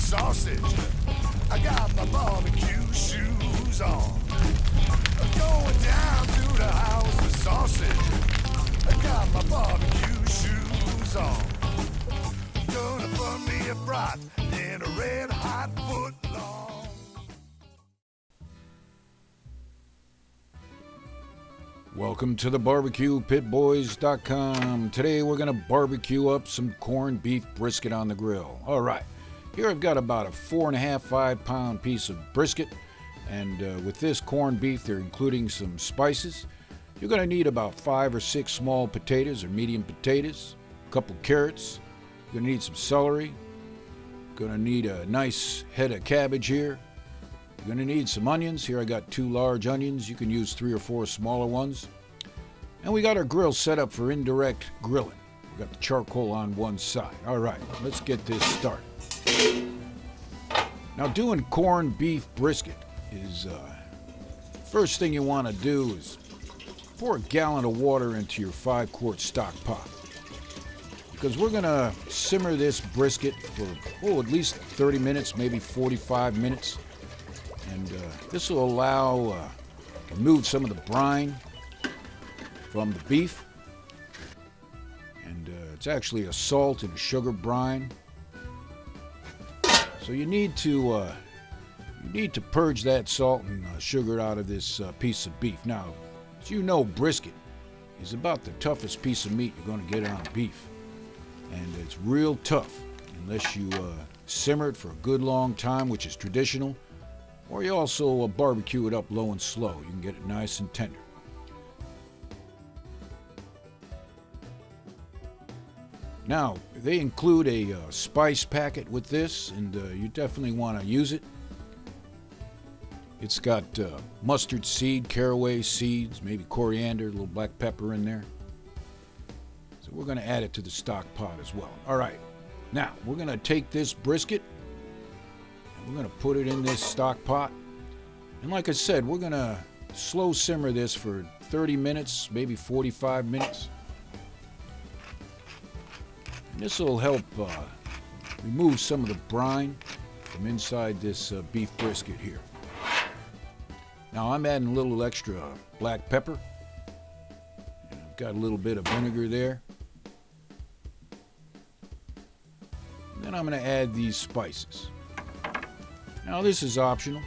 sausage. I got my barbecue shoes on. Going down to the house for sausage. I got my barbecue shoes on. Gonna burn me a brat in a red hot foot long. Welcome to the BBQPitBoys.com. Today we're going to barbecue up some corned beef brisket on the grill. All right, here I've got about a 4.5 pound piece of brisket. And with this corned beef, they're including some spices. You're going to need about 5 or 6 small potatoes or medium potatoes, a couple carrots. You're going to need some celery. You're going to need a nice head of cabbage here. You're going to need some onions. Here I got 2 large onions. You can use 3 or 4 smaller ones. And we got our grill set up for indirect grilling. We got the charcoal on one side. All right, let's get this started. Now, doing corned beef brisket is first thing you want to do is pour a gallon of water into your 5-quart stock pot, because we're going to simmer this brisket for at least 30 minutes, maybe 45 minutes. And this will allow remove some of the brine from the beef. And it's actually a salt and sugar brine. So you need to purge that salt and sugar out of this piece of beef. Now, as you know, brisket is about the toughest piece of meat you're going to get on beef. And it's real tough unless you simmer it for a good long time, which is traditional. Or you also barbecue it up low and slow. You can get it nice and tender. Now, they include a spice packet with this, and you definitely want to use it. It's got mustard seed, caraway seeds, maybe coriander, a little black pepper in there. So we're going to add it to the stock pot as well. All right, now we're going to take this brisket, we're going to put it in this stock pot. And like I said, we're going to slow simmer this for 30 minutes, maybe 45 minutes. And this will help remove some of the brine from inside this beef brisket here. Now I'm adding a little extra black pepper. And I've got a little bit of vinegar there. And then I'm going to add these spices. Now this is optional,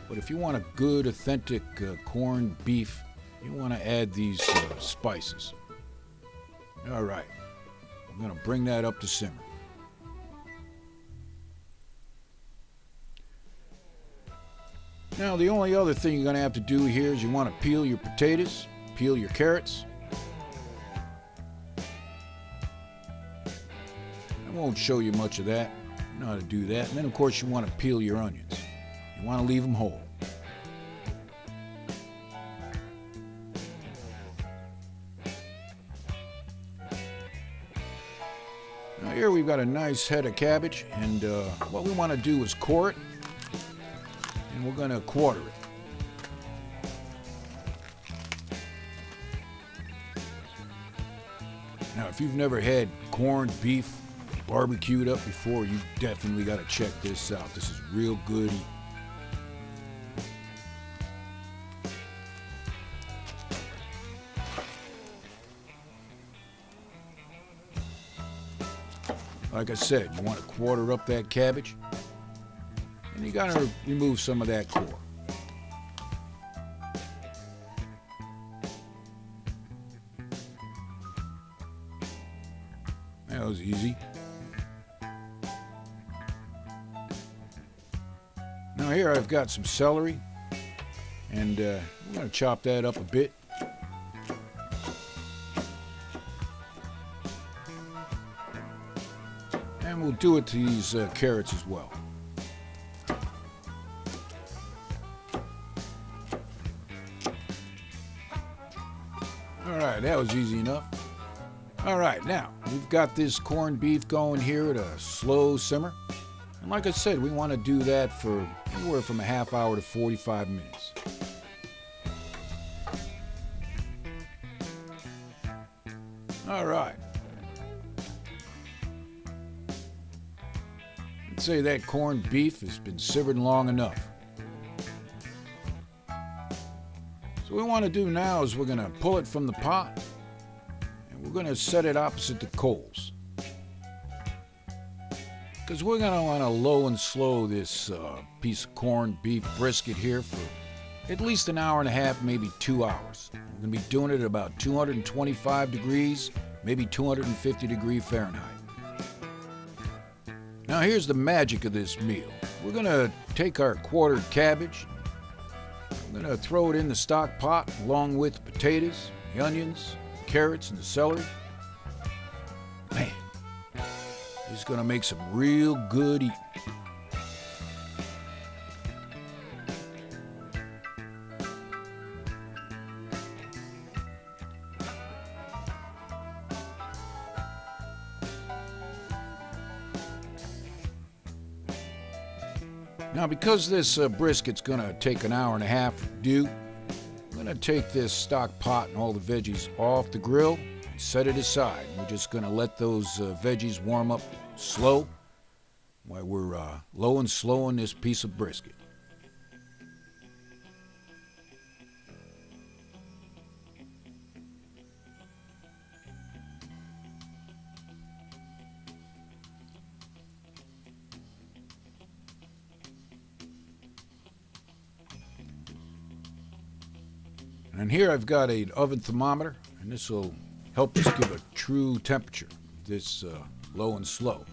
but if you want a good, authentic corned beef, you want to add these spices. All right, I'm going to bring that up to simmer. Now the only other thing you're going to have to do here is you want to peel your potatoes, peel your carrots. I won't show you much of that. You know how to do that. And then, of course, you want to peel your onions. You want to leave them whole. Now here we've got a nice head of cabbage, and what we want to do is core it, and we're going to quarter it. Now, if you've never had corned beef barbecued up before, you definitely got to check this out. This is real good. Like I said, you want to quarter up that cabbage, and you got to remove some of that core. That was easy. Now here I've got some celery, and I'm going to chop that up a bit. And we'll do it to these carrots as well. All right, that was easy enough. All right, now we've got this corned beef going here at a slow simmer. And like I said, we want to do that for anywhere from a half hour to 45 minutes. All right. I'd say that corned beef has been simmered long enough. So what we want to do now is we're going to pull it from the pot and we're going to set it opposite the coals. Because we're going to want to low and slow this piece of corned beef brisket here for at least an hour and a half, maybe 2 hours. We're going to be doing it at about 225 degrees, maybe 250 degrees Fahrenheit. Now here's the magic of this meal. We're going to take our quartered cabbage. We're going to throw it in the stock pot along with the potatoes, the onions, the carrots, and the celery. Man, this is going to make some real good eating. Now, because this brisket's going to take an hour and a half to do, I'm going to take this stock pot and all the veggies off the grill and set it aside. We're just going to let those veggies warm up slow while we're low and slowing this piece of brisket. And here I've got an oven thermometer, and this will help us give a true temperature, this low and slow.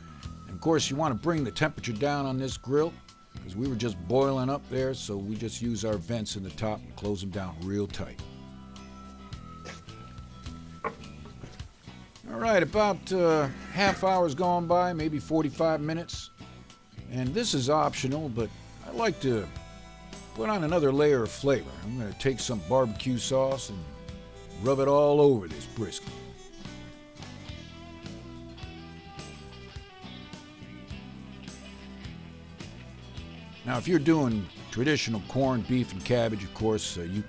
And of course, you want to bring the temperature down on this grill, because we were just boiling up there, so we just use our vents in the top and close them down real tight. All right, about half hour's gone by, maybe 45 minutes. And this is optional, but I like to put on another layer of flavor. I'm going to take some barbecue sauce and rub it all over this brisket. Now, if you're doing traditional corned beef and cabbage, of course, you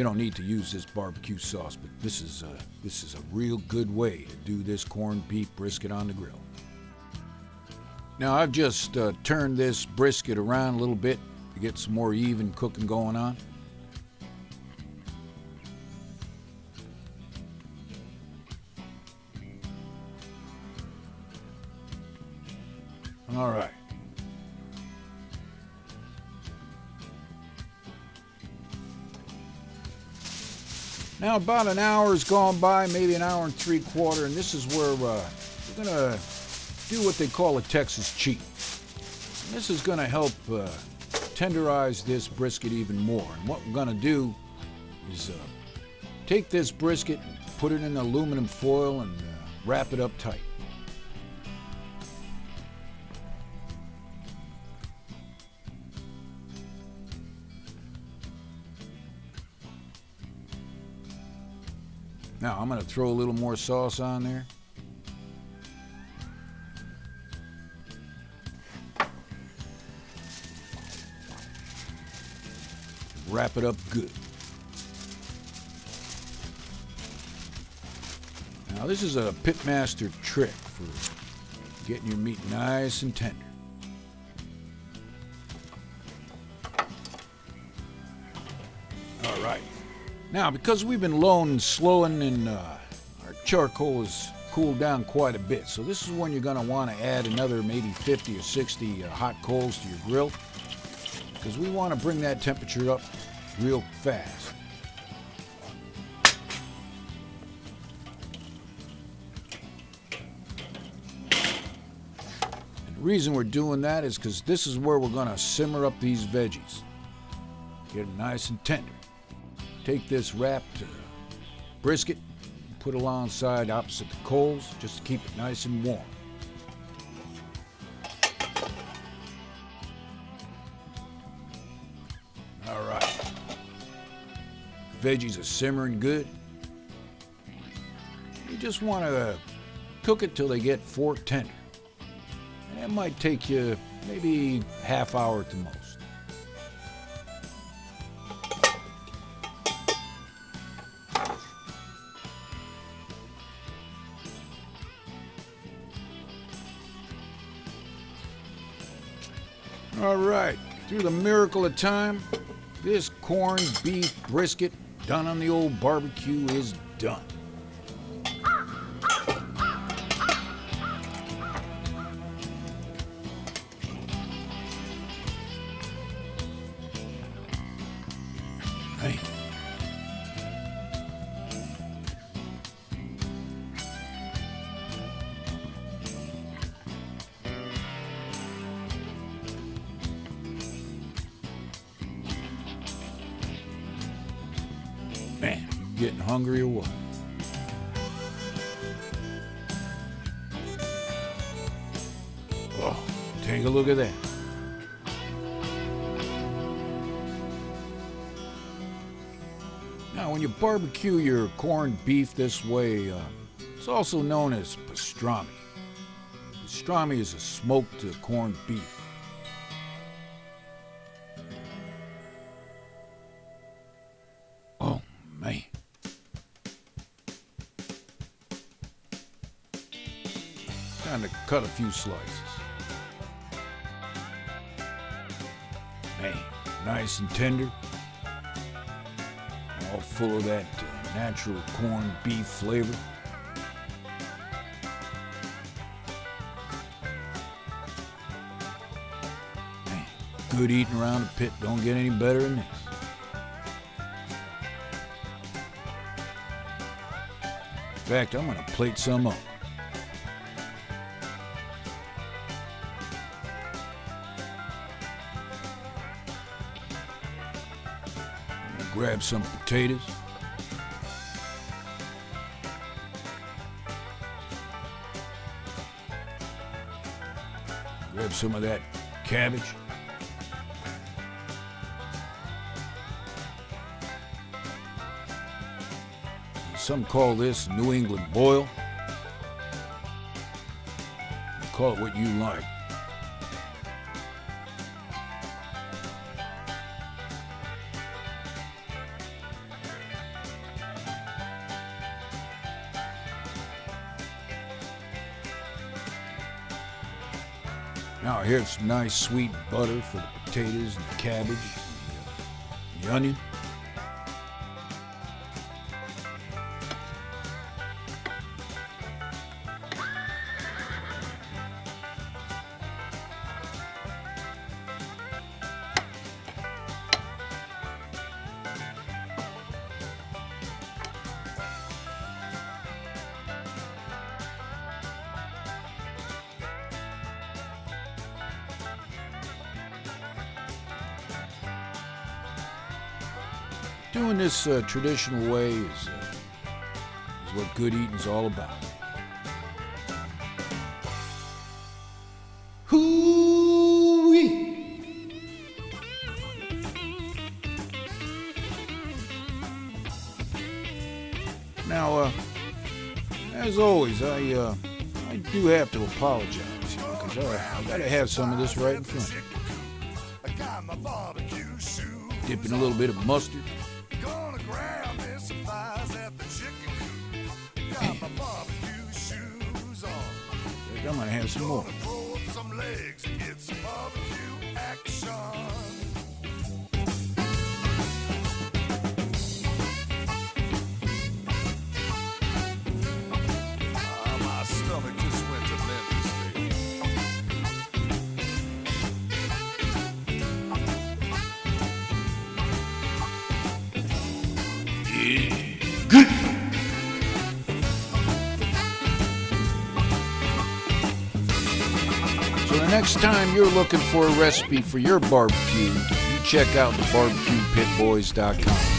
don't need to use this barbecue sauce, but this is a real good way to do this corned beef brisket on the grill. Now, I've just turned this brisket around a little bit to get some more even cooking going on. All right. Now about an hour has gone by, maybe an hour and 3/4, and this is where we're going to do what they call a Texas cheat. And this is going to help tenderize this brisket even more. And what we're going to do is take this brisket, put it in aluminum foil, and wrap it up tight. Now I'm going to throw a little more sauce on there. Wrap it up good. Now this is a pitmaster trick for getting your meat nice and tender. All right. Now, because we've been low and slowing and our charcoal has cooled down quite a bit, so this is when you're going to want to add another maybe 50 or 60 hot coals to your grill, because we want to bring that temperature up real fast. And the reason we're doing that is because this is where we're going to simmer up these veggies. Get them nice and tender. Take this wrapped brisket, put it alongside opposite the coals just to keep it nice and warm. All right. Veggies are simmering good. You just want to cook it till they get fork tender. And that might take you maybe half hour at the most. All right, through the miracle of time, this corned beef brisket done on the old barbecue is done. Hey. Man, you getting hungry or what? Oh, take a look at that. Now, when you barbecue your corned beef this way, it's also known as pastrami. Pastrami is a smoked corned beef. Oh, man. Time to cut a few slices. Man, nice and tender. All full of that natural corned beef flavor. Man, good eating around the pit. Don't get any better than this. In fact, I'm gonna plate some up. Grab some potatoes. Grab some of that cabbage. Some call this New England boil. Call it what you like. Now here's some nice sweet butter for the potatoes and the cabbage and the onion. Doing this traditional way is what good eating's all about. Hoo-wee! Now, as always, I do have to apologize because I gotta have some of this right in front. Dipping a little bit of mustard. I'm gonna have some more. My stomach just went to Memphis, Yeah, good. The next time you're looking for a recipe for your barbecue, you check out the BBQPitBoys.com.